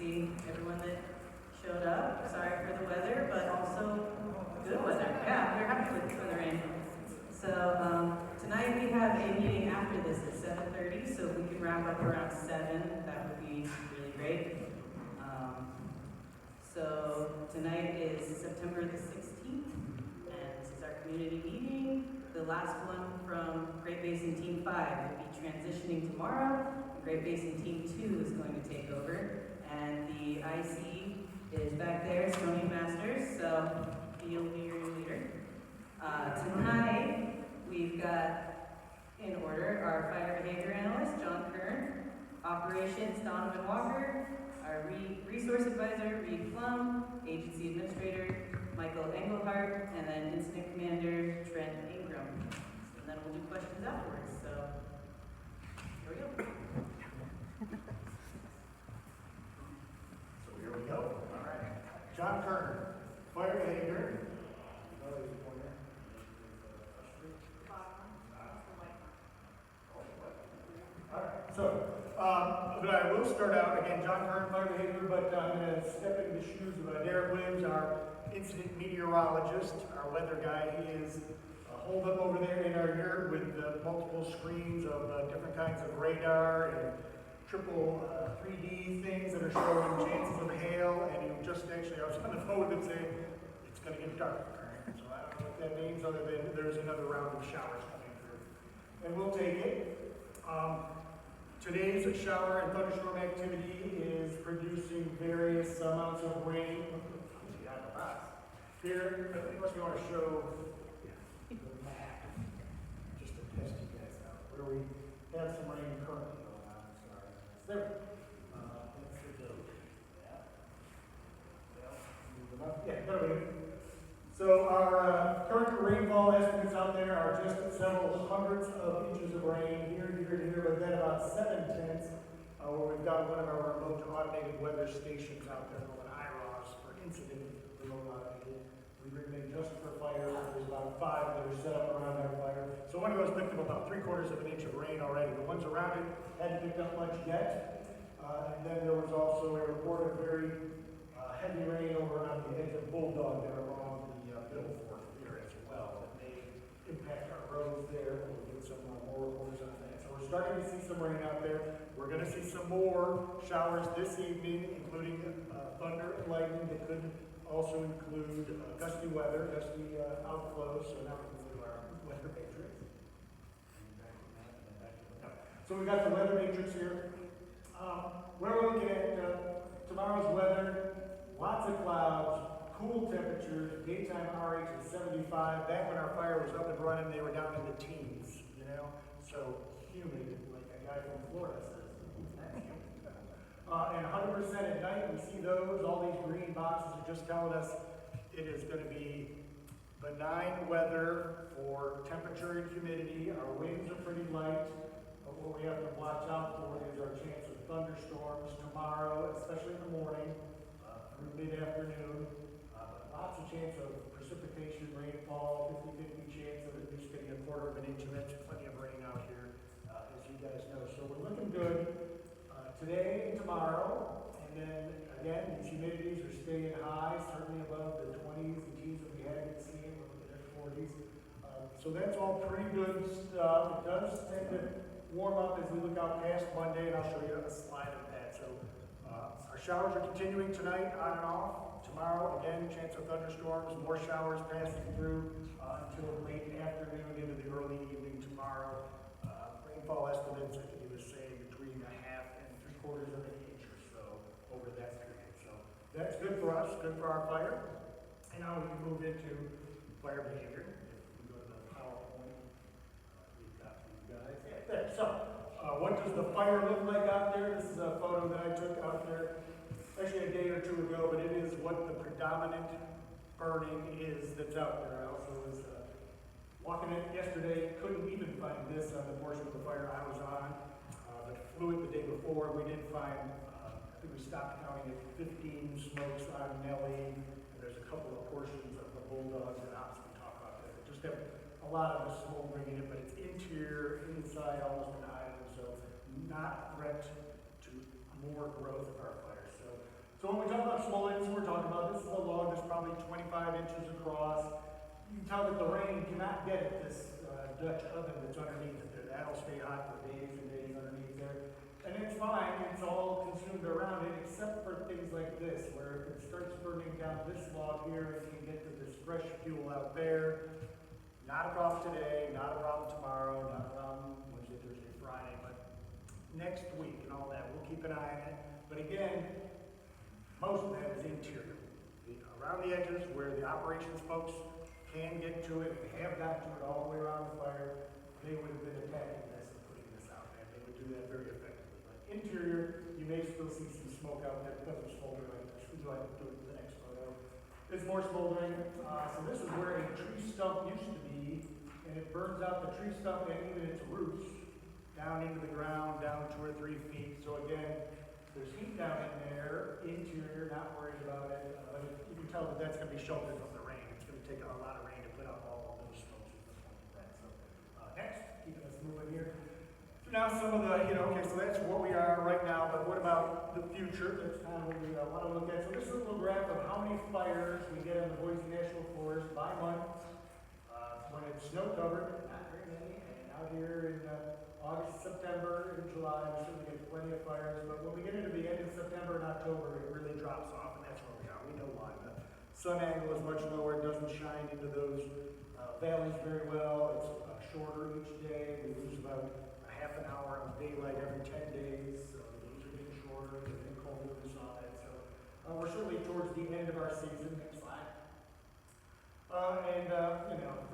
see everyone that showed up. Sorry for the weather, but also good weather. Yeah, we're happy with the rain. So tonight we have a meeting after this at 7:30, so if we could wrap up around 7, that would be really great. So tonight is September the 16th, and this is our community meeting. The last one from Great Basin Team 5 will be transitioning tomorrow. Great Basin Team 2 is going to take over, and the IC is back there, Stony Masters, so he'll be your new leader. Tonight, we've got, in order, our fire behavior analyst, John Kern, operations, Donovan Walker, our resource advisor, Reed Plum, agency administrator, Michael Engelhardt, and then incident commander, Trent Ingram. And then we'll do questions afterwards, so here we go. So here we go. All right. John Kern, fire behavior. All right. So, but I will start out again, John Kern, fire behavior, but I'm going to step into the shoes of Derek Williams, our incident meteorologist, our weather guy. He is holed up over there in our yard with multiple screens of different kinds of radar and triple 3D things that are showing chances of hail, and he just actually, I was on the phone and saying, it's going to get dark. So I don't know what that means other than there's another round of showers coming through. And we'll take it. Today's shower and thunderstorm activity is producing various amounts of rain. Here, unless we want to show the map, just to test you guys out, where we have some rain currently going on. Sorry. There. That's the joke. Yeah, there we go. So our current rainfall estimates out there are just several hundreds of inches of rain here, but then about 7/10, where we've got one of our remote automated weather stations out there called an IROS for incident remote automated. We bring them just for fire. There's about 5 that are set up around our fire. So one of those picked up about 3/4 of an inch of rain already. The ones around it hadn't picked up much yet. And then there was also a report of very heavy rain over on the edge of Bulldog there along the Middle Fork here as well. That may impact our roads there. We'll get some more reports on that. So we're starting to see some rain out there. We're going to see some more showers this evening, including thunder and lightning that could also include gusty weather, gusty outflows. So now we can do our weather matrix. So we got the weather matrix here. Where we're looking at tomorrow's weather, lots of clouds, cool temperatures, daytime RH is 75. Back when our fire was up and running, they were down in the teens, you know? So humid, like a guy from Florida says. And 100% at night, we see those. All these green boxes are just telling us it is going to be benign weather for temperature and humidity. Our winds are pretty light. But what we have to watch out for is our chance of thunderstorms tomorrow, especially in the morning, through mid-afternoon. Lots of chance of precipitation, rainfall, 50-50 chance of at least getting 1/4 of an inch, and that's plenty of rain out here, as you guys know. So we're looking good today and tomorrow, and then again, these humidities are staying high, certainly above the 20s and teens that we had been seeing. We're looking at 40s. So that's all pretty good stuff. It does tend to warm up as we look out past Monday, and I'll show you a slide of that. So our showers are continuing tonight, on and off. Tomorrow, again, chance of thunderstorms, more showers passing through until late afternoon into the early evening tomorrow. Rainfall estimates, I think he was saying between 1/2 and 3/4 of an inch or so over that period. So that's good for us, good for our fire. And now we can move into fire behavior. If we go to the PowerPoint, we've got you guys. Yeah, there. So what does the fire look like out there? This is a photo that I took out there actually a day or two ago, but it is what the predominant burning is that's out there. I also was walking it yesterday, couldn't even find this on the portion of the fire I was on, but flew it the day before. We did find, I think we stopped counting at 15 smokes on Nellie, and there's a couple of portions of the Bulldogs and Ops we talk about there. Just have a lot of the smoke bringing it, but it's interior, inside, almost an island, so not threat to more growth of our fire. So So when we talk about smoldering, we're talking about, this is a log that's probably 25 inches across. You can tell that the rain cannot get at this Dutch oven that's underneath it there. That'll stay hot for days and days underneath there. And it's fine, it's all consumed around it, except for things like this, where if it starts burning down this log here, and you get to this fresh fuel out there. Not a problem today, not a problem tomorrow, not a problem Wednesday, Thursday, Friday, but next week and all that, we'll keep an eye on it. But again, most of that is interior. Around the edges where the operations folks can get to it, and have got to it all the way around the fire, they would have been attacking this and putting this out there. They would do that very effectively. But interior, you may still see some smoke out there because of smoldering. Would you like to do it in the next photo? It's more smoldering. So this is where a tree stump used to be, and it burns out the tree stump and even its roots down into the ground, down 2 or 3 feet. So again, there's heat down in there, interior, not worried about it. But you can tell that that's going to be sheltered from the rain. It's going to take a lot of rain to put out all of those smokes and stuff like that. So next, keeping us moving here. So now some of the, okay, so that's what we are right now, but what about the future? That's kind of what we want to look at. So this is a little graph of how many fires we get in the Boise National Forest by month. When it's snow covered, not very many, and out here in August, September, and July, we certainly get plenty of fires, but when we get into the end of September and October, it really drops off, and that's where we are. We know why. The sun angle is much lower, it doesn't shine into those valleys very well. It's shorter each day. We lose about a half an hour of daylight every 10 days, so the days are getting shorter, it's getting colder, we saw that. So we're certainly towards the end of our season. Next slide.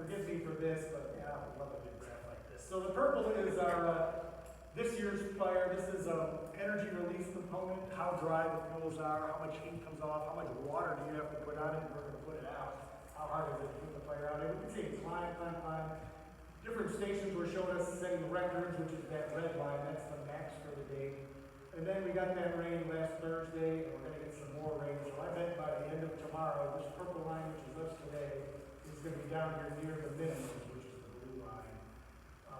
Forgive me for this, but yeah, I would love a big graph like this. So the purple is our this year's fire. This is energy release component, how dry the fuels are, how much heat comes off, how much water do you have to put on it in order to put it out, how hard is it to put the fire out. And we can see it climb. Different stations were showing us setting records, which is that red line, that's the max for the day. And then we got that rain last Thursday, and we're going to get some more rain. So I bet by the end of tomorrow, this purple line, which is us today, is going to be down here near the minimums, which is the blue line.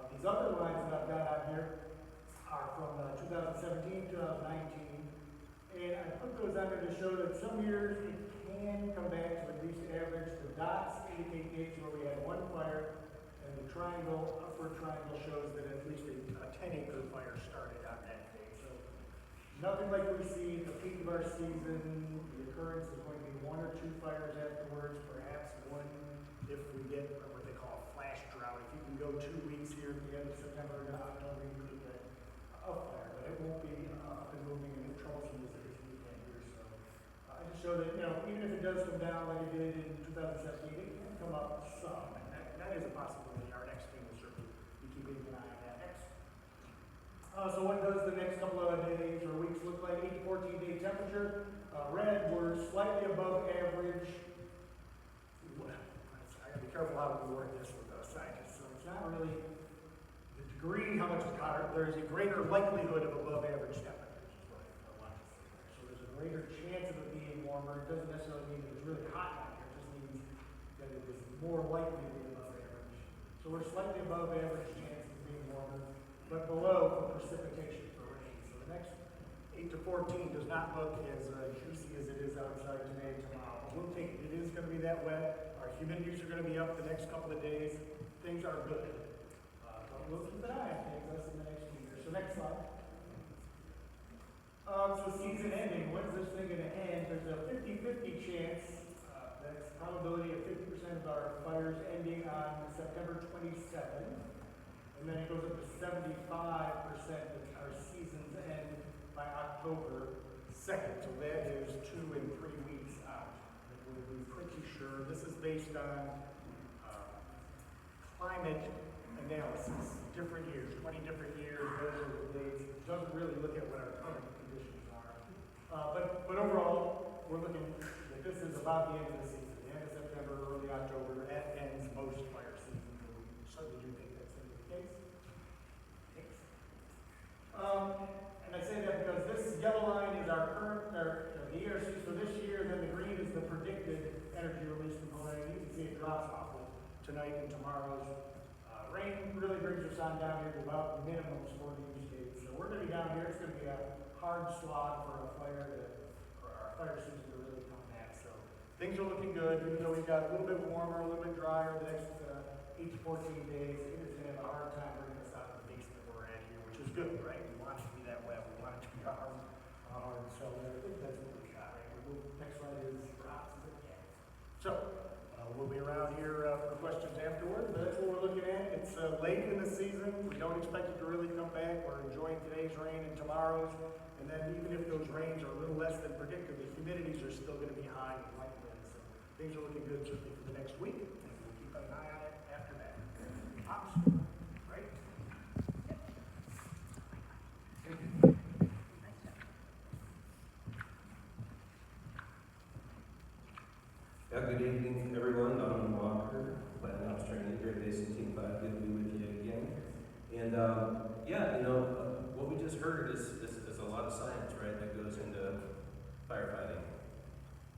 These other lines that I've got out here are from 2017, 2019. And I put those out there to show that some years it can come back to at least average. The dots indicate days where we had one fire, and the triangle, upward triangle, shows that at least a 10-acre fire started on that day. So nothing like we see at the peak of our season. The occurrence is going to be 1 or 2 fires afterwards, perhaps one if we get what they call a flash drought. If you can go 2 weeks here at the end of September to October, you could get a fire, but it won't be up and moving and troublesome as it is weekend here. So I just show that, even if it does come down like it did in 2017, it can come up some, and that is a possibility. Our next team will certainly be keeping an eye on that next. So what does the next couple of days or weeks look like? 8 to 14 day temperature. Red, we're slightly above average. I gotta be careful how we word this with scientists. So it's not really the degree, how much is hotter. There is a greater likelihood of above average temperatures, is what I want to say there. So there's a greater chance of it being warmer. It doesn't necessarily mean that it's really hot out here. It just means that it is more likely to be above average. So we're slightly above average chance of being warmer, but below for precipitation for rain. So the next 8 to 14 does not look as juicy as it is outside today and tomorrow. We'll take it. It is going to be that wet. Our humidities are going to be up the next couple of days. Things are good. But we'll keep an eye on things us in the next year. So next slide. So season ending. When is this thing going to end? There's a 50-50 chance. That's probability of 50% of our fires ending on September 27th. And then it goes up to 75% that our seasons end by October 2nd. So that is 2 and 3 weeks out. We'll be pretty sure. This is based on climate analysis, different years, 20 different years, those are the dates. It doesn't really look at what our current conditions are. But overall, we're looking that this is about the end of the season, the end of September, early October. That ends most fire seasons. We certainly do think that's going to be the case. Thanks. And I say that because this yellow line is our current, the ERC for this year, then the green is the predicted energy release component. You can see it drops off with tonight and tomorrow's. Rain really brings us on down here to about minimums for these days. So we're going to be down here. It's going to be a hard slog for a fire for our fire season to really come back. So things are looking good, even though we've got a little bit warmer, a little bit drier the next 8 to 14 days. It is going to have a hard time bringing us out of the basement we're at here, which is good, right? We want it to be that way. We want it to be hard. So I think that's what we got, right? Next slide is rocks, is it? Yeah. So we'll be around here for questions afterwards, but that's what we're looking at. It's late in the season. We don't expect it to really come back. We're enjoying today's rain and tomorrow's. And then even if those rains are a little less than predicted, the humidities are still going to be high and light winds. So things are looking good certainly for the next week. And we'll keep an eye on it after that. Pops, right? Yeah, good evening, everyone. I'm Walker, Planning Ops Training, Great Basin Team 5. Good to be with you again. And what we just heard is a lot of science, right, that goes into firefighting.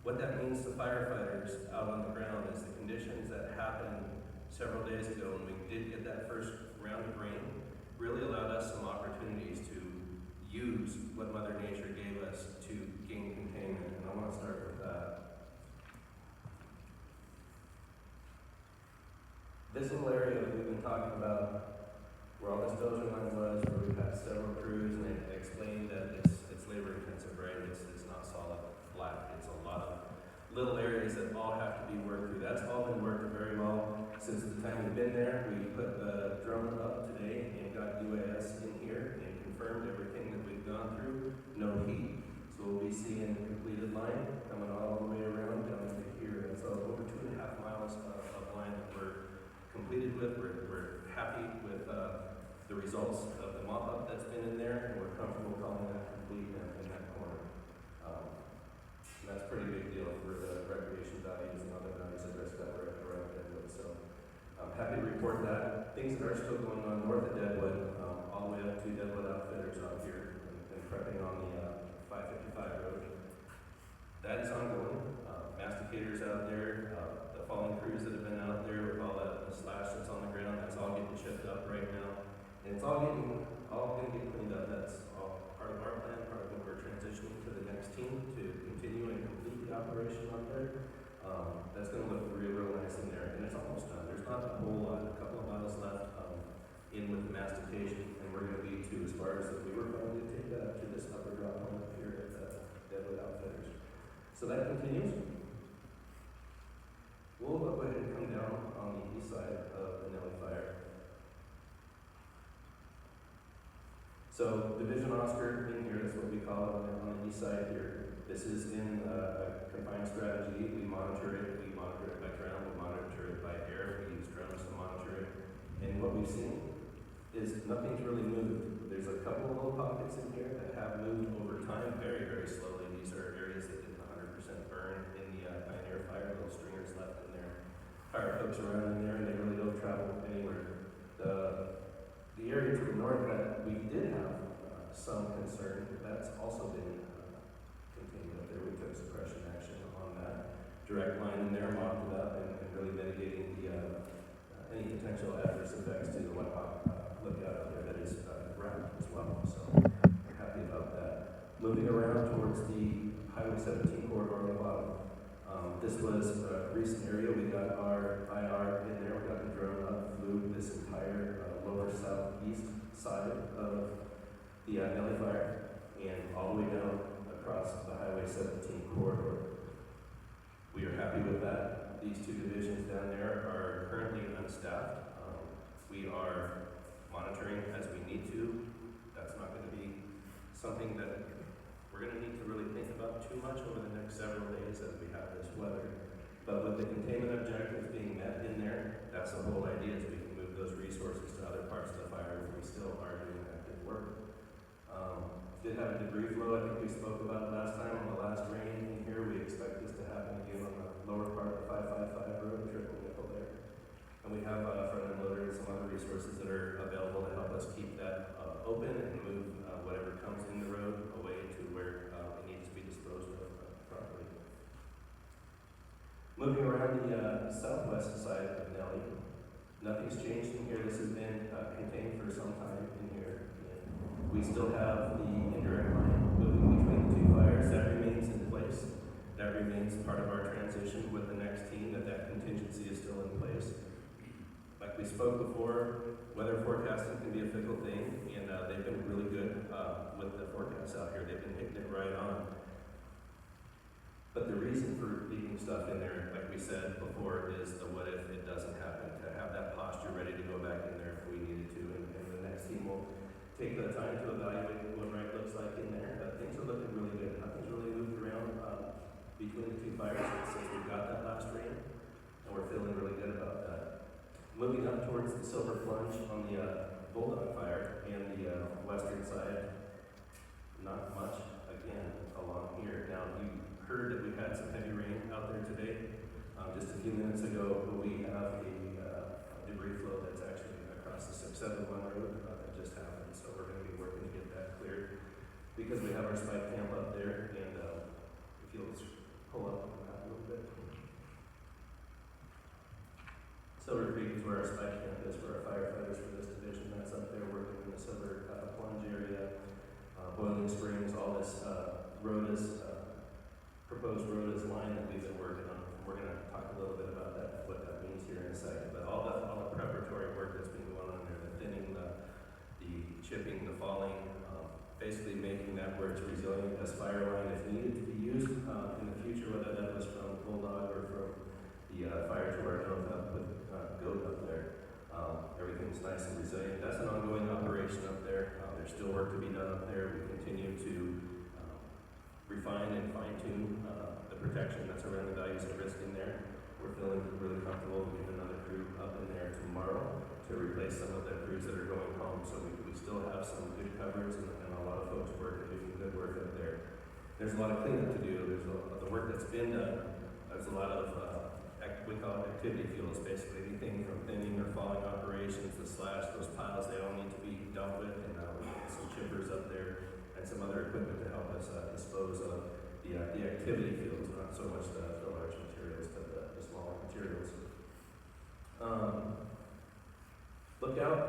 What that means to firefighters out on the ground is the conditions that happened several days ago when we did get that first round of rain really allowed us some opportunities to use what Mother Nature gave us to gain containment. And I want to start with that. This little area that we've been talking about, where all this dozer line was, where we've had several crews, and they explained that it's labor intensive, right? It's not solid flat. It's a lot of little areas that all have to be worked through. That's all been worked very well since the time we've been there. We put the drone up today and got UAS in here and confirmed everything that we've gone through. No heat. So we'll be seeing the completed line coming all the way around down to here. And so over 2.5 miles of line that we're completed with. We're happy with the results of the mop-up that's been in there, and we're comfortable calling that complete in that corner. And that's a pretty big deal for the recreation values and other values of risk that we're around Deadwood. So I'm happy to report that. Things that are still going on north of Deadwood, all the way up to Deadwood Outfitters out here and prepping on the 555 road. That is ongoing. Masticators out there, the fallen crews that have been out there with all the slash that's on the ground, that's all getting chipped up right now. And it's all going to get cleaned up. That's all part of our plan, part of what we're transitioning to the next team to continue and complete the operation out there. That's going to look real nice in there. And it's almost done. There's not a whole lot, a couple of miles left in with the mastication, and we're going to be to as far as that we were planning to take that to this upper drop point up here at Deadwood Outfitters. So that continues. We'll go ahead and come down on the east side of the Nelly Fire. So Division Oscar in here, that's what we call it on the east side here. This is in a confined strategy. We monitor it by ground, we monitor it by air, we use drones to monitor it. And what we've seen is nothing's really moved. There's a couple of little pockets in here that have moved over time very, very slowly. These are areas that didn't 100% burn in the Pioneer Fire, little stringers left in there. Fire folks around in there, and they really don't travel anywhere. The area to the north that we did have some concern, that's also been contained up there. We took suppression action on that. Direct line in there, mopped it up, and really mitigating any potential adverse effects to the wet hot lookout out there that is wrapped as well. So we're happy about that. Moving around towards the Highway 17 corridor on the bottom. This was a recent area. We got our IR in there. We got the drone up, flew this entire lower southeast side of the Nelly Fire and all the way down across the Highway 17 corridor. We are happy with that. These two divisions down there are currently unstaffed. We are monitoring as we need to. That's not going to be something that we're going to need to really think about too much over the next several days as we have this weather. But with the containment objectives being met in there, that's the whole idea, is we can move those resources to other parts of the fire where we still are doing active work. Did have a debris flow, I think we spoke about last time on the last rain in here. We expect this to happen again on the lower part of the 555 road, triple nickel there. And we have front end loader and some other resources that are available to help us keep that open and move whatever comes in the road away to where it needs to be disposed of properly. Moving around the southwest side of Nelly, nothing's changed in here. This has been contained for some time in here. And we still have the indirect line moving between the two fires. That remains in place. as part of our transition with the next team, that contingency is still in place. Like we spoke before, weather forecasting can be a fickle thing, and they've been really good with the forecasts out here. They've been hitting it right on. But the reason for leaving stuff in there, like we said before, is the what if it doesn't happen, to have that posture ready to go back in there if we needed to, and the next team will take the time to evaluate what right looks like in there. But things are looking really good. Nothing's really moved around between the two fires since we got that last rain, and we're feeling really good about that. Moving up towards the Silver Plunge on the Bulldog fire and the western side, not much again along here. Now, you heard that we had some heavy rain out there today. Just a few minutes ago, we have a debris flow that's actually across the 671 road that just happened. So we're going to be working to get that cleared because we have our spike camp up there, and if you'll just pull up on that a little bit. Silver Creek is where our spike camp is for our firefighters for this division. That's up there working in the Silver Plunge area. Boiling Springs, all this proposed ROTAS line that we've been working on. We're going to talk a little bit about that, what that means here in a second. But all the preparatory work that's been going on there, the thinning, the chipping, the falling, basically making that where it's resilient as fire line if needed to be used in the future, whether that was from Bulldog or from the fire to our north up with Goat up there. Everything's nice and resilient. That's an ongoing operation up there. There's still work to be done up there. We continue to refine and fine-tune the protection that's around the values at risk in there. We're feeling really comfortable. We get another crew up in there tomorrow to replace some of the crews that are going home. So we still have some good coverage and a lot of folks working, doing good work up there. There's a lot of cleanup to do. There's the work that's been done. There's a lot of we call it activity fuels, basically anything from thinning or falling operations, the slash, those piles, they all need to be dealt with, and we're getting some chippers up there and some other equipment to help us dispose of the activity fuels, not so much the large materials, but the smaller materials. Look out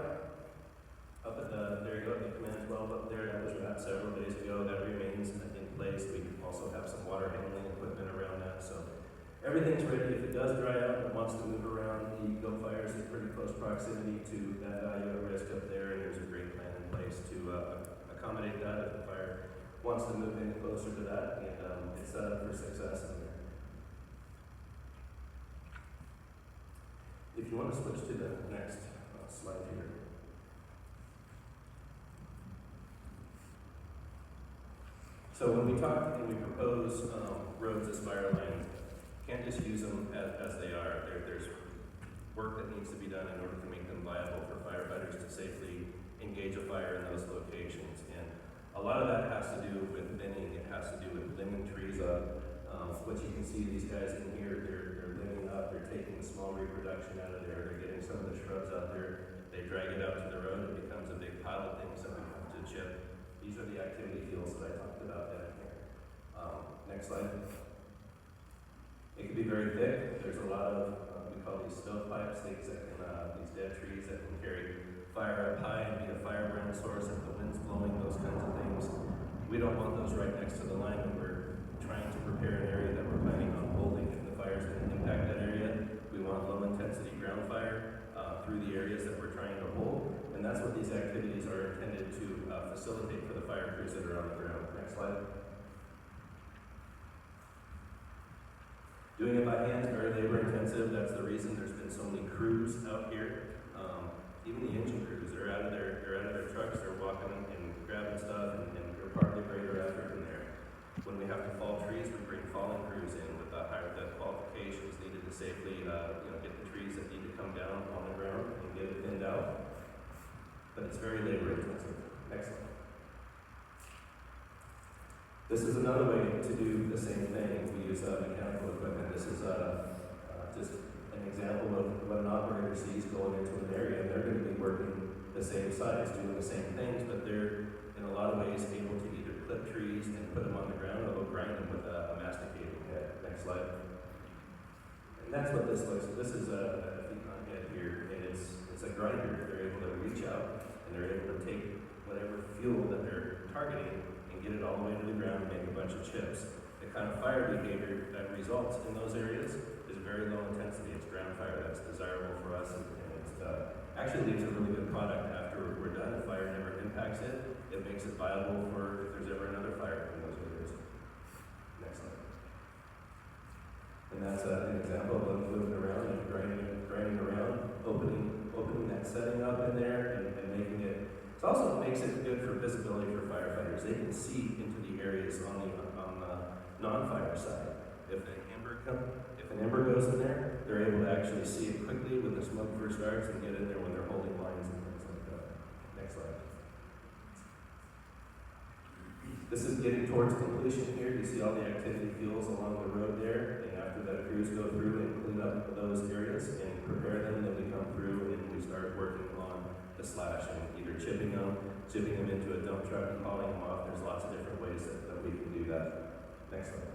up at there you go, the Command 12 up there, that was wrapped several days ago, that remains in place. We also have some water handling equipment around that, so everything's ready. If it does dry out and wants to move around, the Goat Fire is in pretty close proximity to that value at risk up there, and there's a great plan in place to accommodate that if the fire wants to move in closer to that, and it's set up for success in there. If you want to switch to the next slide here. So when we talk and we propose roads as fire lines, can't just use them as they are. There's work that needs to be done in order to make them viable for firefighters to safely engage a fire in those locations. And a lot of that has to do with thinning. It has to do with limbing trees up. What you can see, these guys in here, they're limbing up. They're taking the small reproduction out of there. They're getting some of the shrubs out there. They drag it out to the road. It becomes a big pile of things that we have to chip. These are the activity fields that I talked about down here. Next slide. It can be very thick. There's a lot of, we call these stovepipes, things that can, these dead trees that can carry fire up high and be a firebrand source if the wind's blowing, those kinds of things. We don't want those right next to the line when we're trying to prepare an area that we're planning on holding. If the fire's going to impact that area, we want low intensity ground fire through the areas that we're trying to hold. And that's what these activities are intended to facilitate for the fire crews that are on the ground. Next slide. Doing it by hand is very labor intensive. That's the reason there's been so many crews out here. Even the engine crews, they're out of their trucks, they're walking and grabbing stuff, and they're part of the greater effort in there. When we have to fall trees, we bring falling crews in with the qualifications needed to safely get the trees that need to come down on the ground and get it thinned out. But it's very labor intensive. Next slide. This is another way to do the same thing. We use mechanical equipment. This is just an example of what an operator sees going into an area, and they're going to be working the same size, doing the same things, but they're in a lot of ways able to either clip trees and put them on the ground, or they'll grind them with a masticating head. Next slide. And that's what this looks like. This is a Pheton head here, and it's a grinder. They're able to reach out, and they're able to take whatever fuel that they're targeting and get it all the way to the ground and make a bunch of chips. The kind of fire behavior that results in those areas is very low intensity. It's ground fire that's desirable for us, and it actually leaves a really good product after we're done. If fire never impacts it, it makes it viable for if there's ever another fire in those areas. Next slide. And that's an example of them moving around and grinding around, opening that setting up in there and making it. It also makes it good for visibility for firefighters. They can see into the areas on the non-fire side. If an ember goes in there, they're able to actually see it quickly when the smoke first starts and get in there when they're holding lines and things like that. Next slide. This is getting towards completion here. You see all the activity fuels along the road there, and after that, crews go through and clean up those areas and prepare them. Then we come through and we start working on the slash and either chipping them into a dump truck and hauling them off. There's lots of different ways that we can do that. Next slide.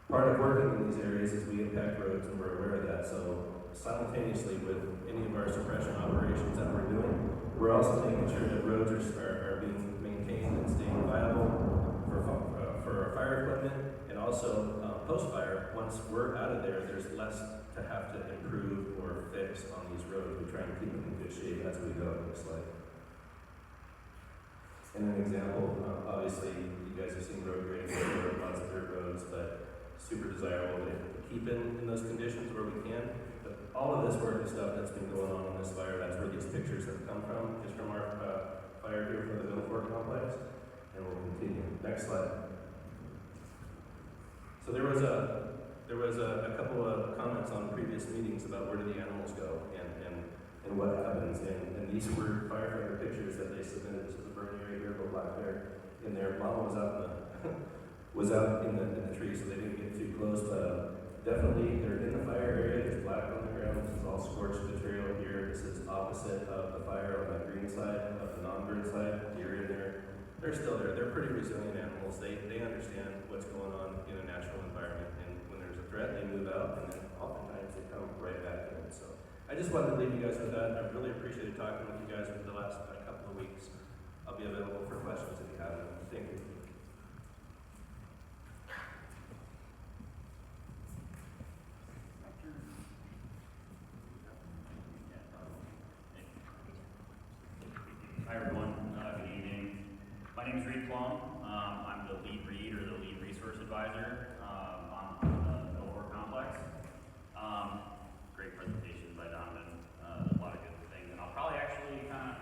Part of working in these areas is we impact roads, and we're aware of that. So simultaneously with any of our suppression operations that we're doing, we're also making sure that roads are being maintained and staying viable for our fire equipment, and also post-fire. Once we're out of there, there's less to have to improve or fix on these roads. We try and keep them in good shape as we go. Next slide. And an example, obviously, you guys have seen road grading, lots of dirt roads, but super desirable to keep in those conditions where we can. But all of this work and stuff that's been going on this fire, that's where these pictures have come from, is from our fire here for the Milford complex, and we'll continue. Next slide. So there was a couple of comments on previous meetings about where do the animals go and what happens, and these were firefighter pictures that they submitted. This is a burn area here, go black bear in there. Mama was out in the tree, so they didn't get too close, but definitely they're in the fire area. There's black on the ground. This is all scorched material here. This is opposite of the fire on the green side, of the non-burn side. Deer in there. They're still there. They're pretty resilient animals. They understand what's going on in a natural environment, and when there's a threat, they move out, and then oftentimes they come right back in. So I just wanted to leave you guys with that. I really appreciated talking with you guys for the last couple of weeks. I'll be available for questions if you have them. Thank you. Hi everyone, good evening. My name is Reed Plum. I'm the lead read or the lead resource advisor on the Milford complex. Great presentation by Donovan, a lot of good things, and I'll probably actually kind of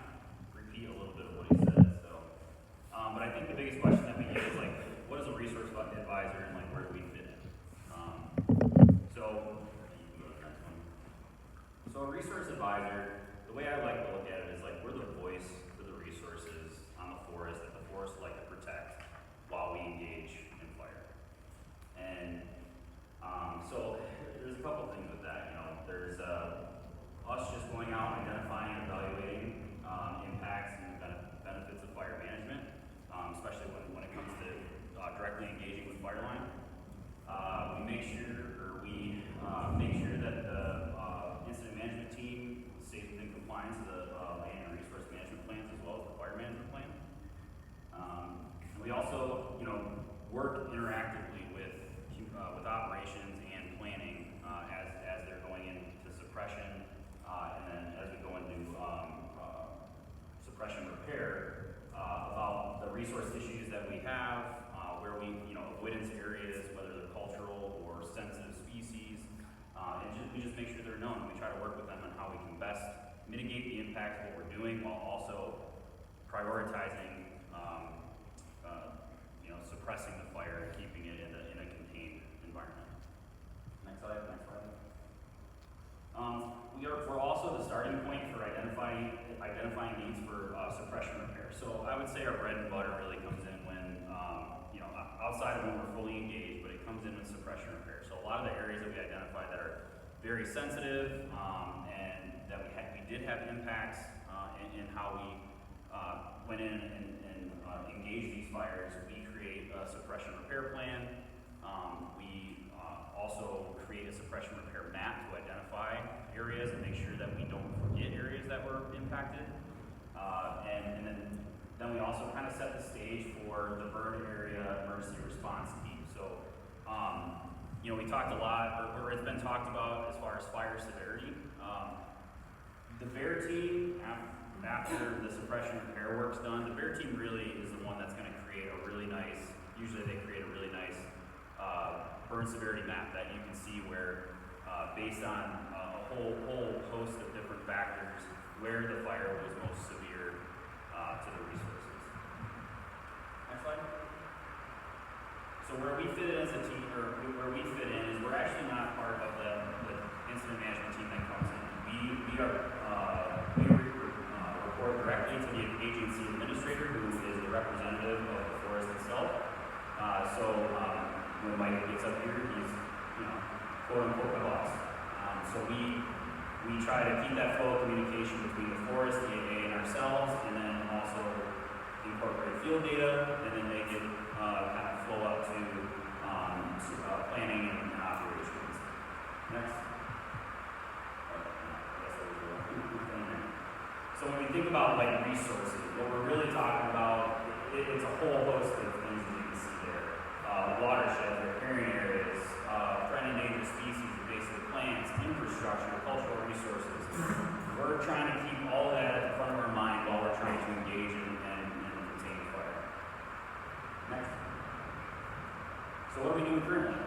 repeat a little bit of what he said. So, but I think the biggest question that we get is like, what is a resource advisor and like where do we fit in? So, you can go to the next one. So a resource advisor, the way I like to look at it is like we're the voice for the resources on the forest that the forest would like to protect while we engage in fire. And so there's a couple things with that. You know, there's us just going out and identifying and evaluating impacts and benefits of fire management, especially when it comes to directly engaging with fire line. We make sure that the incident management team stays within compliance of the land and resource management plans as well as the fire management plan. And we also, work interactively with operations and planning as they're going into suppression, and then as we go into suppression repair, about the resource issues that we have, where we, avoidance areas, whether they're cultural or sensitive species, and we just make sure they're known. We try to work with them on how we can best mitigate the impact of what we're doing while also prioritizing, suppressing the fire and keeping it in a contained environment. Next slide. We're also the starting point for identifying needs for suppression repair. So I would say our bread and butter really comes in when, outside of when we're fully engaged, but it comes in with suppression repair. So a lot of the areas that we identify that are very sensitive, and that we did have impacts in how we went in and engaged these fires, we create a suppression repair plan. We also create a suppression repair map to identify areas and make sure that we don't forget areas that were impacted. And then we also kind of set the stage for the burn area emergency response team. So, you know, we talked a lot, or it's been talked about as far as fire severity. The bear team, after the suppression repair work's done, the bear team really is the one that's going to create a really nice, usually they create a really nice burn severity map that you can see where, based on a whole host of different factors, where the fire was most severe to the resources. Next slide. So where we fit in as a team, or where we fit in, is we're actually not part of the incident management team that comes in. We report directly to the agency administrator, who is the representative of the forest itself. When Mike gets up here, he's, you know, quote unquote my boss. So we try to keep that flow of communication between the forest, the AA, and ourselves, and then also incorporate field data, and then make it kind of flow up to planning and operations. Next. So when we think about like resources, what we're really talking about, it's a whole host of things that you can see there. Watersheds, riparian areas, threatened endangered species, invasive plants, infrastructure, cultural resources. We're trying to keep all that at the front of our mind while we're trying to engage and contain the fire. Next. So what are we doing currently?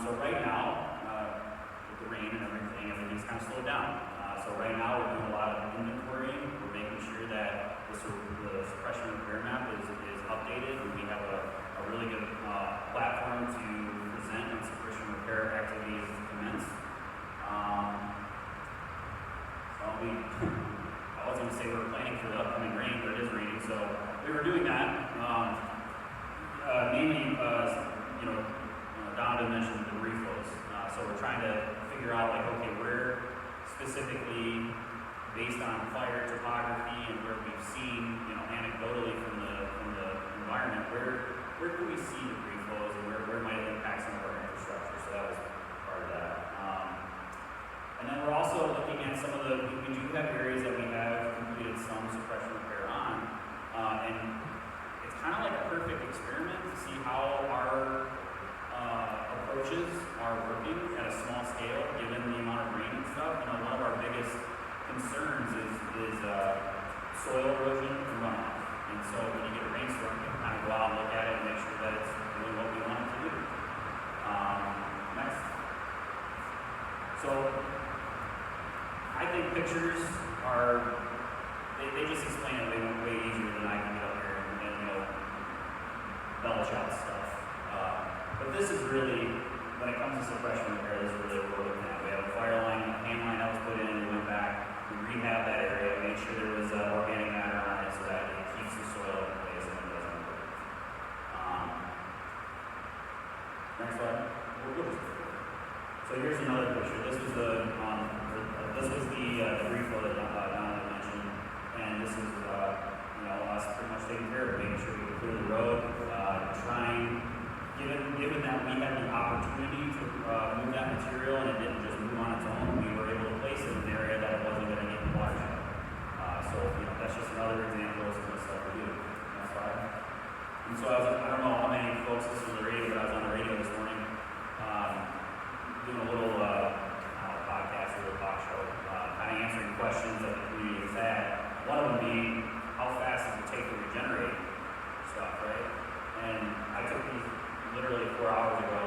So right now, with the rain and everything's kind of slowed down. So right now we're doing a lot of inventory. We're making sure that the suppression repair map is updated, and we have a really good platform to present when suppression repair activities commence. I was going to say we were planning for the upcoming rain, but it is raining, so we were doing that. Mainly, you know, Donovan mentioned the debris flows. So we're trying to figure out, like, okay, where specifically, based on fire topography and where we've seen, you know, anecdotally from the environment, where can we see debris flows and where might it impact some of our infrastructure? So that was part of that. And then we're also looking at some of we do have areas that we have completed some suppression repair on, and it's kind of like a perfect experiment to see how our approaches are working at a small scale, given the amount of rain and stuff. You know, one of our biggest concerns is soil erosion and runoff. And so when you get a rainstorm, you can kind of go out and look at it and make sure that it's doing what we want it to do. Next. So I think pictures are, they just explain it way easier than I can get up here and you know, belch out stuff. But this is really, when it comes to suppression repair, this is really what we're looking at. We have a fire line, a hand line that was put in, we went back, we rehabbed that area, made sure there was organic matter on it so that it keeps the soil in place and it doesn't work. Next slide. So here's another picture. This was the debris flow that Donovan mentioned, and this is you know, us pretty much taking care of it, making sure we can clear the road, trying. Given that we had the opportunity to move that material and it didn't just move on its own, we were able to place it in an area that it wasn't going to get the watershed. So you know, that's just another example of some of the stuff we do. Next slide. And so I don't know how many folks listen to the radio, but I was on the radio this morning doing a little podcast or a talk show, kind of answering questions that the community has had. One of them being, how fast does it take to regenerate stuff, right? And I took these literally 4 hours ago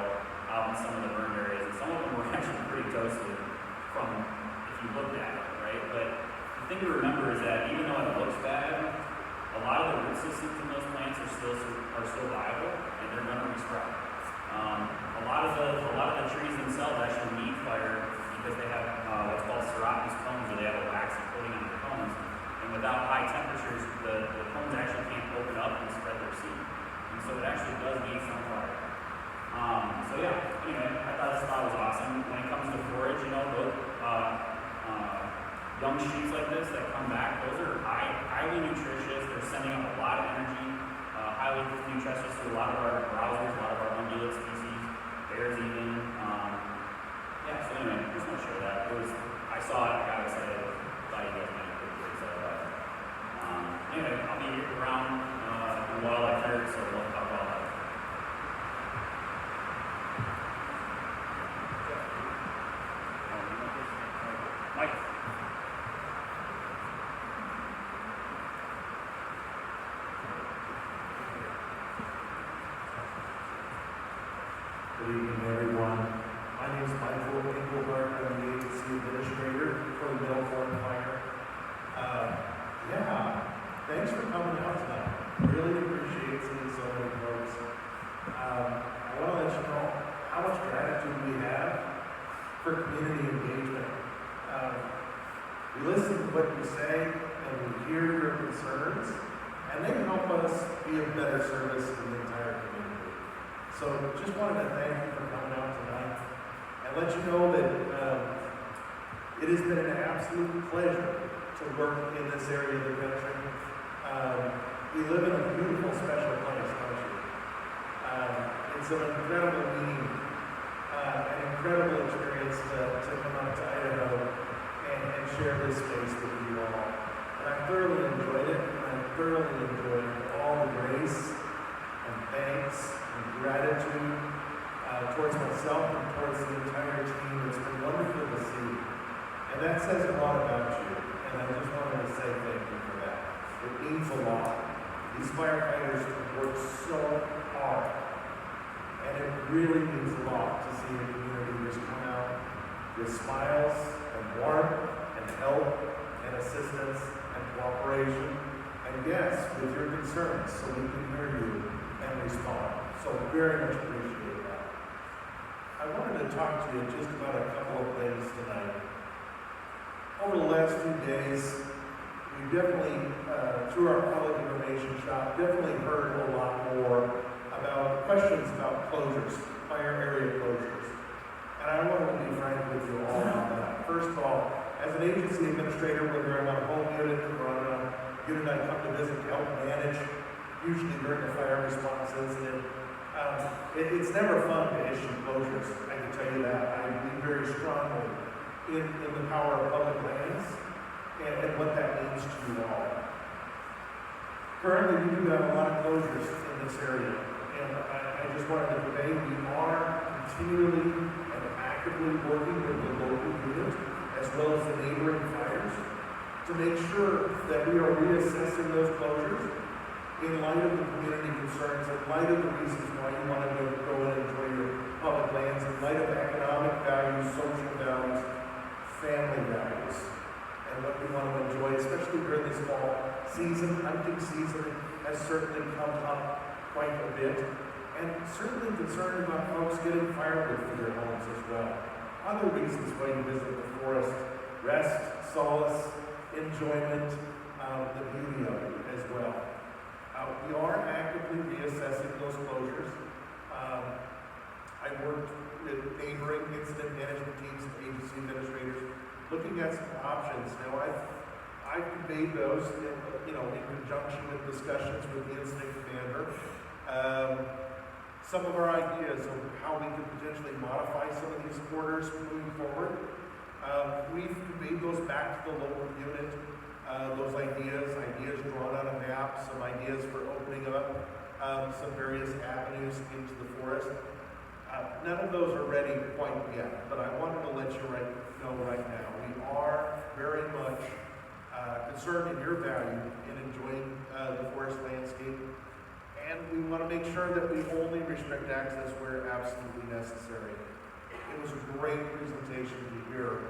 out in some of the burned areas, and some of them were actually pretty toasted from if you looked at it, right? But the thing to remember is that even though it looks bad, a lot of the root systems in those plants are still viable, and they're going to resprout. A lot of the trees themselves actually need fire because they have what's called serotinous cones, where they have a waxy coating on their cones, and without high temperatures, the cones actually can't open up and spread their seed. So it actually does need some fire. So yeah, anyway, I thought this was awesome. When it comes to forage, you know, those young shoots like this that come back, those are highly nutritious. They're sending out a lot of energy, highly nutritious to a lot of our browsers, a lot of our ungulate species, bears even. Yeah, so anyway, just want to share that. I saw it, I got excited. Thought you guys might be pretty excited about it. Anyway, I'll be around while I heard, so we'll talk about that. for coming out tonight. Really appreciate seeing so many folks. I want to let you know how much gratitude we have for community engagement. We listen to what you say and we hear your concerns, and they help us be of better service to the entire community. So just wanted to thank you for coming out tonight and let you know that it has been an absolute pleasure to work in this area of the country. We live in a beautiful, special place, don't you? It's an incredible meeting, an incredible experience to come out to Idaho and share this space with you all. And I thoroughly enjoyed it, and I thoroughly enjoyed all the grace and thanks and gratitude towards myself and towards the entire team. It's been wonderful to see. And that says a lot about you, and I just wanted to say thank you for that. It means a lot. These firefighters work so hard, and it really means a lot to see the community just come out with smiles and warmth and help and assistance and cooperation, and yes, with your concerns, so we can hear you and respond. So very much appreciate that. I wanted to talk to you just about a couple of things tonight. Over the last few days, we definitely, through our public information shop, definitely heard a lot more about questions about closures, fire area closures. And I wanted to be frank with you all on that. First of all, as an agency administrator, whether I'm on a home unit or on a unit I come to visit to help manage, usually during a fire response incident, it's never fun to issue closures, I can tell you that. I believe very strongly in the power of public lands and what that means to you all. Currently, we do have a lot of closures in this area, and I just wanted to convey we are continually and actively working with the local unit as well as the neighboring fires to make sure that we are reassessing those closures in light of the community concerns, in light of the reasons why you want to go and enjoy your public lands, in light of economic values, social values, family values, and what we want to enjoy, especially during this fall season. Hunting season has certainly come up quite a bit, and certainly concerned about folks getting firewood for their homes as well. Other reasons why you visit the forest: rest, solace, enjoyment, the beauty of it as well. We are actively reassessing those closures. I worked with neighboring incident management teams and agency administrators looking at some options. Now, I've conveyed those in conjunction with discussions with the incident commander. Some of our ideas of how we could potentially modify some of these orders moving forward. We've conveyed those back to the local unit. Those ideas drawn on a map, some ideas for opening up some various avenues into the forest. None of those are ready quite yet, but I wanted to let you know right now, we are very much concerned in your value in enjoying the forest landscape, and we want to make sure that we only restrict access where absolutely necessary. It was a great presentation to hear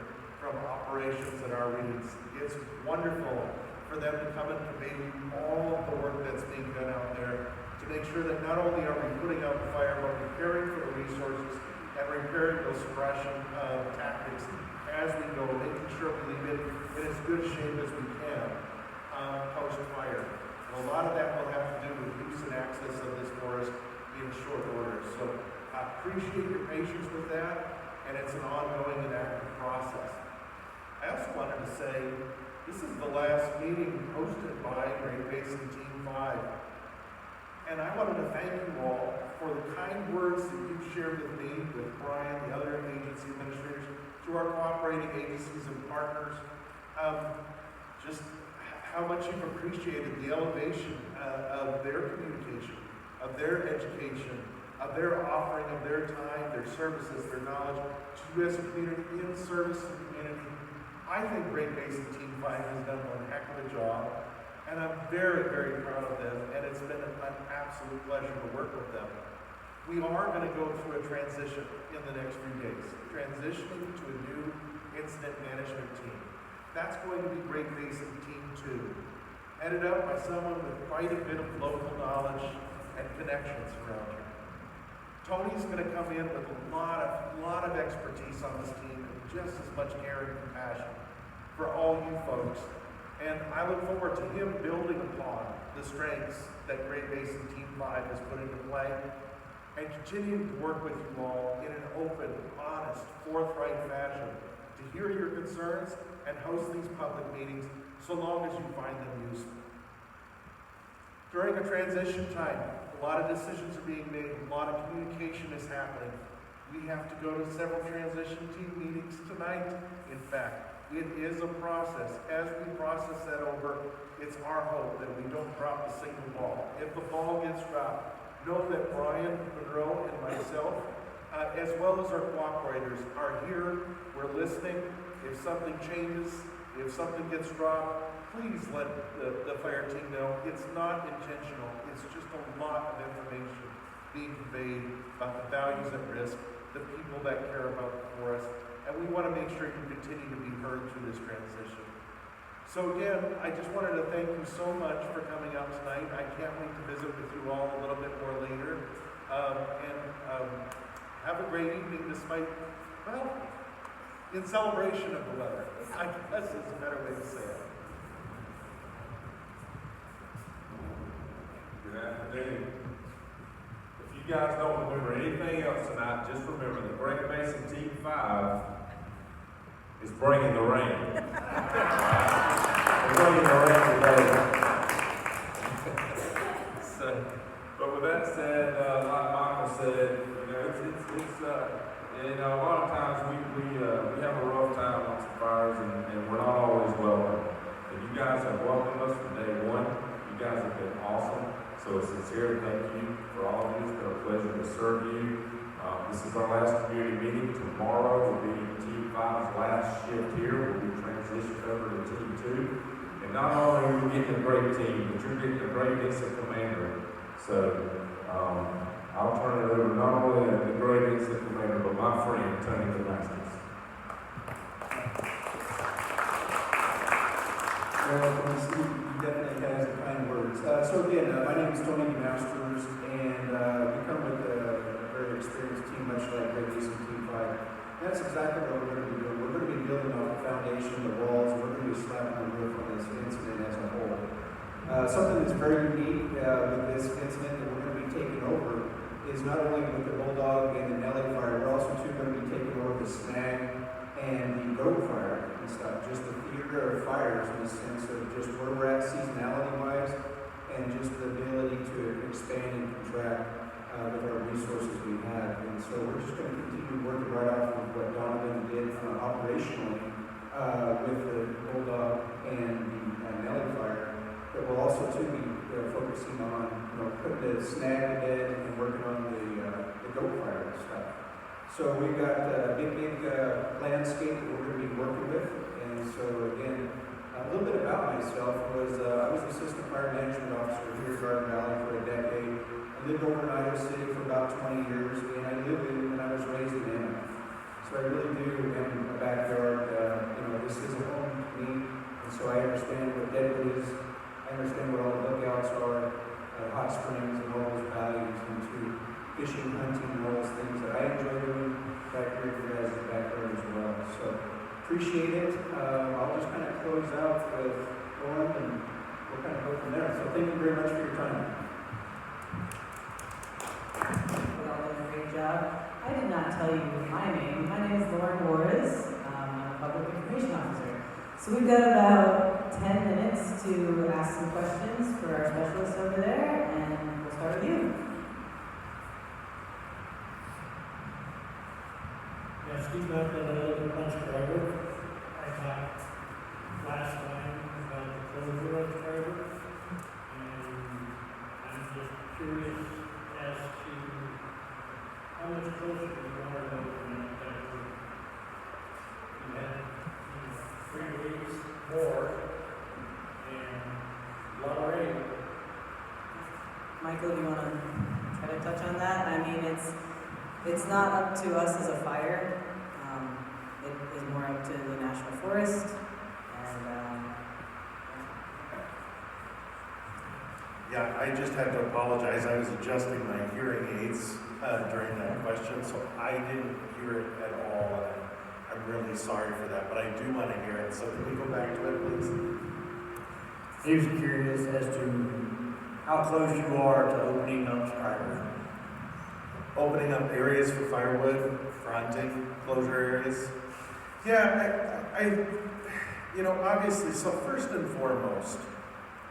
from operations at our readings. It's wonderful for them to come and convey all of the work that's being done out there to make sure that not only are we putting out the fire, but we're caring for the resources and repairing those suppression tactics as we go, making sure we leave it in as good shape as we can post-fire. And a lot of that will have to do with use and access of this forest in short order. So I appreciate your patience with that, and it's an ongoing and active process. I also wanted to say, this is the last meeting hosted by Great Basin Team 5. And I wanted to thank you all for the kind words that you've shared with me, with Brian, the other agency administrators, to our cooperating agencies and partners. Just how much you've appreciated the elevation of their communication, of their education, of their offering of their time, their services, their knowledge to you as a community, in service to the community. I think Great Basin Team 5 has done one heck of a job, and I'm very, very proud of them, and it's been an absolute pleasure to work with them. We are going to go through a transition in the next few days, transitioning to a new incident management team. That's going to be Great Basin Team 2. headed up by someone with quite a bit of local knowledge and connections around here. Tony's going to come in with a lot of expertise on this team and just as much care and compassion for all you folks. And I look forward to him building upon the strengths that Great Basin Team 5 has put into play and continuing to work with you all in an open, honest, forthright fashion to hear your concerns and host these public meetings so long as you find them useful. During a transition time, a lot of decisions are being made, a lot of communication is happening. We have to go to several transition team meetings tonight, in fact. It is a process. As we process that over, it's our hope that we don't drop a single ball. If the ball gets dropped, know that Brian, Monroe, and myself, as well as our cooperators, are here. We're listening. If something changes, if something gets dropped, please let the fire team know. It's not intentional. It's just a lot of information being conveyed about the values at risk, the people that care about the forest, and we want to make sure you continue to be heard through this transition. So again, I just wanted to thank you so much for coming out tonight. I can't wait to visit with you all a little bit more later. Have a great evening despite, well, in celebration of the weather. I guess is a better way to say it. Good afternoon. If you guys don't remember anything else tonight, just remember the Great Basin Team 5 is bringing the rain. We're bringing the rain today. But with that said, like Michael said, a lot of times we have a rough time on some fires, and we're not always welcome. And you guys have welcomed us from day one. You guys have been awesome. So a sincere thank you for all of you. It's been a pleasure to serve you. This is our last community meeting. Tomorrow will be Team 5's last shift here. We'll be transitioned over to Team 2. And not only are you getting a great team, but you're getting a great instant commander. So I'll turn it over not only to the great instant commander, but my friend, Tony Damascus. Well, Steve, you definitely has the kind words. So again, my name is Tony Masters, and we come with a very experienced team, much like Great Basin Team 5. That's exactly what we're going to be doing. We're going to be building off the foundation, the walls. We're going to be slapping the roof on this incident as a whole. Something that's very unique with this incident that we're going to be taking over is not only with the Bulldog and the Nelly fire, we're also too going to be taking over the Snag and the Goat fire and stuff. Just the theater of fires in the sense of just where we're at seasonality-wise and just the ability to expand and contract with our resources we have. And so we're just going to continue working right off of what Donovan did operationally with the Bulldog and the Nelly fire. But we'll also too be focusing on putting the Snag to bed and working on the Goat fire and stuff. So we've got a big landscape that we're going to be working with. And so again, a little bit about myself was I was assistant fire management officer here at Garden Valley for a decade. I lived over in Iowa City for about 20 years, and I lived in and I was raised in Anaheim. So I really do in a backyard. This is a home to me, and so I understand what Deadwood is. I understand what all the lookouts are, hot springs, and all those values into fishing, hunting, and all those things that I enjoy doing back here for you guys in the backyard as well. So appreciate it. I'll just kind of close out with Lauren, and we'll kind of go from there. So thank you very much for your time. You all did a great job. I did not tell you my name. My name is Lauren Juarez. I'm a public information officer. So we've got about 10 minutes to ask some questions for our specialists over there, and we'll start with you. Yeah, Steve Macklin, I live in Punch Driver. I talked last time about the closure of Driver, and I'm just curious as to how much closer you are to opening up that road. You had 3 weeks more, and a lot of rain. Michael, do you want to try to touch on that? I mean, it's not up to us as a fire. It is more up to the National Forest. And Yeah, I just had to apologize. I was adjusting my hearing aids during that question, so I didn't hear it at all. And I'm really sorry for that, but I do want to hear it. So can we go back to it, please? He was curious as to how close you are to opening up Strider. Opening up areas for firewood, for hunting, closure areas. Yeah, obviously, so first and foremost,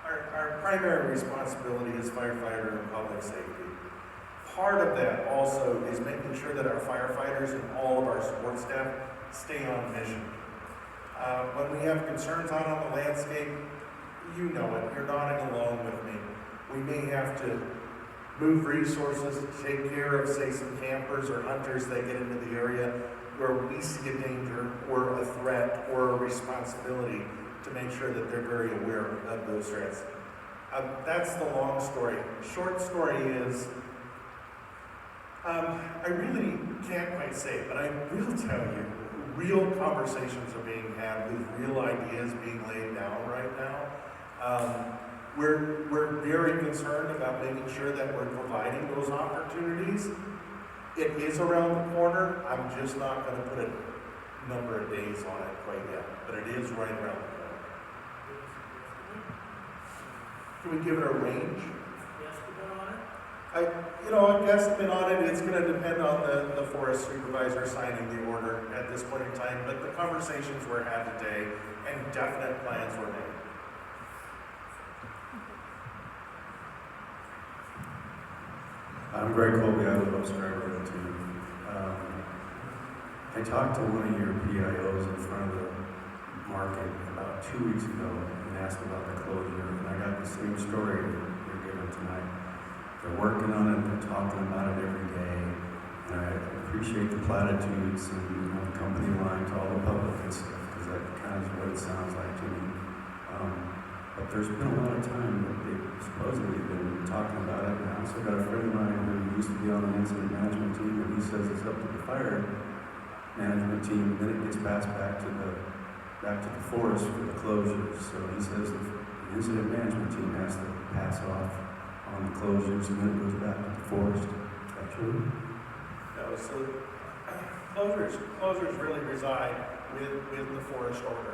our primary responsibility is firefighter and public safety. Part of that also is making sure that our firefighters and all of our support staff stay on mission. When we have concerns out on the landscape, you know it, you're nodding along with me. We may have to move resources to take care of, say, some campers or hunters that get into the area where we see a danger or a threat or a responsibility to make sure that they're very aware of those threats. That's the long story. Short story is, I really can't quite say it, but I will tell you, real conversations are being had with real ideas being laid down right now. We're very concerned about making sure that we're providing those opportunities. It is around the corner. I'm just not going to put a number of days on it quite yet, but it is right around the corner. Can we give it a range? A guesstimate on it, it's going to depend on the forest supervisor signing the order at this point in time, but the conversations were had today and definite plans were made. I'm Greg Colby, I live upstairs too. I talked to one of your PIOs in front of the market about 2 weeks ago and asked about the closure, and I got the same story you're giving tonight. They're working on it, they're talking about it every day, and I appreciate the platitudes and the company line to all the public and stuff, because that kind of is what it sounds like to me. But there's been a lot of time that they've supposedly been talking about it, and I also got a friend of mine who used to be on the incident management team, and he says it's up to the fire management team, and then it gets passed back to the forest for the closures. So he says the incident management team has to pass off on the closures, and then it goes back to the forest. Is that true? No, so closures really reside with the forest order.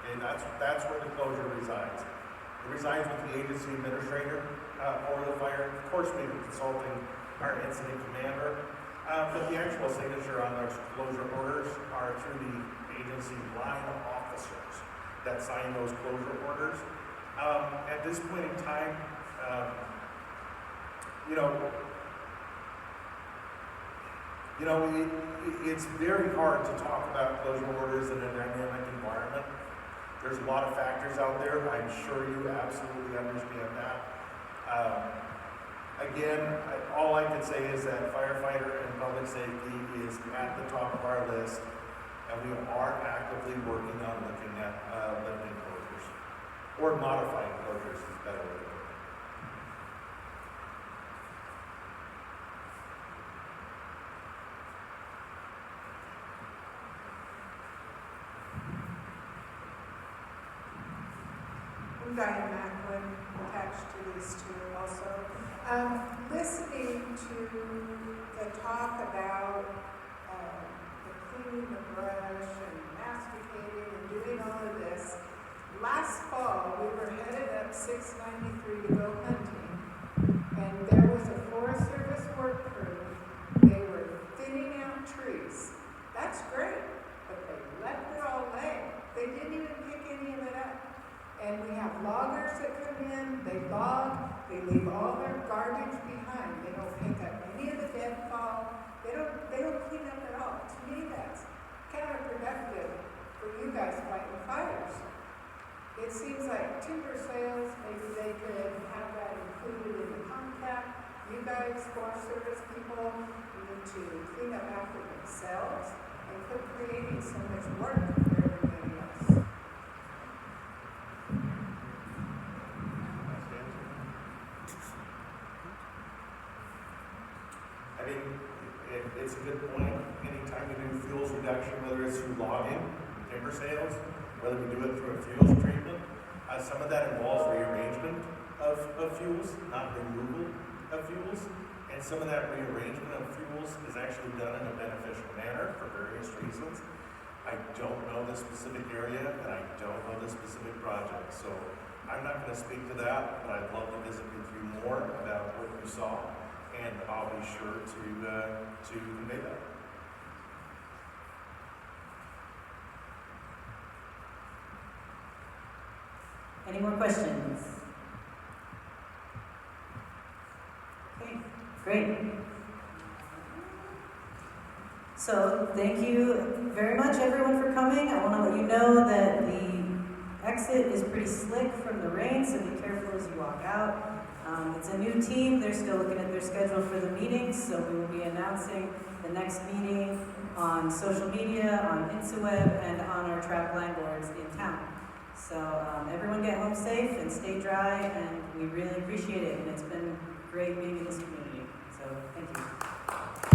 And that's where the closure resides. It resides with the agency administrator or the fire. Of course, we've been consulting our incident commander, but the actual signature on those closure orders are through the agency line officers that sign those closure orders. At this point in time, it's very hard to talk about closure orders in a dynamic environment. There's a lot of factors out there. I'm sure you absolutely understand that. All I can say is that firefighter and public safety is at the top of our list, and we are actively working on looking at lifting closures, or modifying closures is better way to put it. Diane Macklin attached to these two also. Listening to the talk about the cleaning the brush and masticating and doing all of this, last fall we were headed up 693 to go hunting, and there was a Forest Service work crew. They were thinning out trees. That's great, but they left it all lay. They didn't even pick any of it up. And we have loggers that come in, they log, they leave all their garbage behind. They don't pick up any of the deadfall. They don't clean up at all. To me, that's counterproductive for you guys fighting fires. It seems like timber sales, maybe they could have that included in the contract. You guys, Forest Service people, need to clean up after themselves and quit creating so much work for everybody else. It's a good point. Anytime we do fuels reduction, whether it's through logging, timber sales, whether we do it through a fuels treatment, some of that involves rearrangement of fuels, not removal of fuels. And some of that rearrangement of fuels is actually done in a beneficial manner for various reasons. I don't know the specific area and I don't know the specific project, so I'm not going to speak to that, but I'd love to visit with you more about what you saw, and I'll be sure to convey that. Any more questions? Okay, great. So thank you very much everyone for coming. I want to let you know that the exit is pretty slick from the rain, so be careful as you walk out. It's a new team. They're still looking at their schedule for the meetings, so we will be announcing the next meeting on social media, on InstaWeb, and on our trap line boards in town. So everyone get home safe and stay dry, and we really appreciate it. And it's been great being in this community. So thank you.